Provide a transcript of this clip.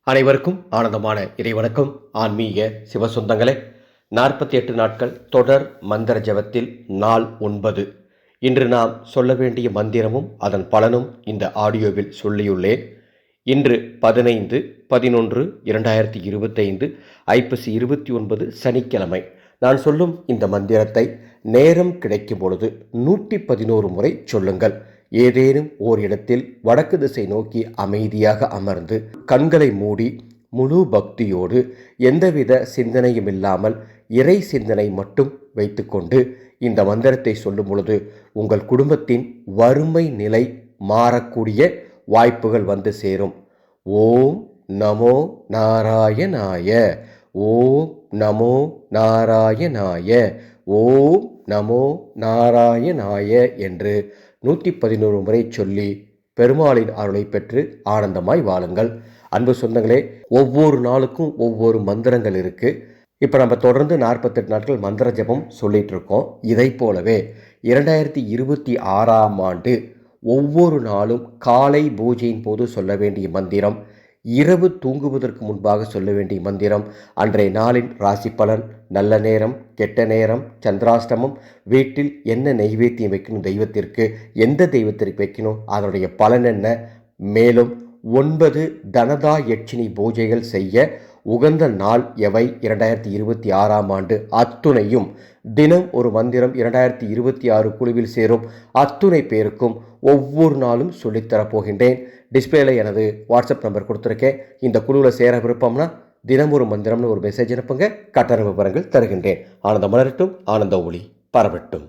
அனைவருக்கும் ஆனந்தமான இறைவணக்கம். ஆன்மீக சிவசொந்தங்களே, 48 நாட்கள் தொடர் மந்திர ஜபத்தில் நாள் 9. இன்று நாம் சொல்ல வேண்டிய மந்திரமும் அதன் பலனும் இந்த ஆடியோவில் சொல்லியுள்ளேன். இன்று 15/11/2025 ஐப்பசி 29 சனிக்கிழமை. நான் சொல்லும் இந்த மந்திரத்தை நேரம் கிடைக்கும் பொழுது 111 முறை சொல்லுங்கள். ஏதேனும் ஓர் இடத்தில் வடக்கு திசை நோக்கி அமைதியாக அமர்ந்து கண்களை மூடி முழு பக்தியோடு எந்தவித சிந்தனையும் இல்லாமல் இறை சிந்தனை மட்டும் வைத்துக்கொண்டு இந்த மந்திரத்தை சொல்லும் பொழுது உங்கள் குடும்பத்தின் வறுமை நிலை மாறக்கூடிய வாய்ப்புகள் வந்து சேரும். ஓம் நமோ நாராயணாய, ஓம் நமோ நாராயணாய, ஓம் நமோ நாராயணாய என்று 111 முறை சொல்லி பெருமாளின் அருளை பெற்று ஆனந்தமாய் வாழுங்கள். அன்பு சொந்தங்களே, ஒவ்வொரு நாளுக்கும் ஒவ்வொரு மந்திரங்கள் இருக்குது. இப்போ நம்ம தொடர்ந்து 48 நாட்கள் மந்திர ஜபம் சொல்லிகிட்டு இருக்கோம். இதை போலவே 2026ஆம் ஆண்டு ஒவ்வொரு நாளும் காலை பூஜையின் போது சொல்ல வேண்டிய மந்திரம், இரவு தூங்குவதற்கு முன்பாக சொல்ல வேண்டிய மந்திரம், அன்றைய நாளின் ராசி பலன், நல்ல நேரம், கெட்ட நேரம், சந்திராஷ்டமம், வீட்டில் என்ன நெய்வேத்தியம் வைக்கணும், தெய்வத்திற்கு எந்த தெய்வத்திற்கு வைக்கணும், அதனுடைய பலன் என்ன, மேலும் 9 தனதா யட்சினி பூஜைகள் செய்ய உகந்த நாள் எவை 2026ஆம் ஆண்டு அத்துணையும் தினம் ஒரு மந்திரம் 2026 குழுவில் சேரும் அத்துணை பேருக்கும் ஒவ்வொரு நாளும் சொல்லித்தரப்போகின்றேன். டிஸ்பிளேல எனது வாட்ஸ்அப் நம்பர் கொடுத்துருக்கேன். இந்த குழுவில் சேர விருப்பம்னா தினம் ஒரு மந்திரம்னு ஒரு மெசேஜ் அனுப்புங்க. கட்டண விவரங்கள் தருகின்றேன். ஆனந்த மலரட்டும், ஆனந்த ஒளி பரவட்டும்.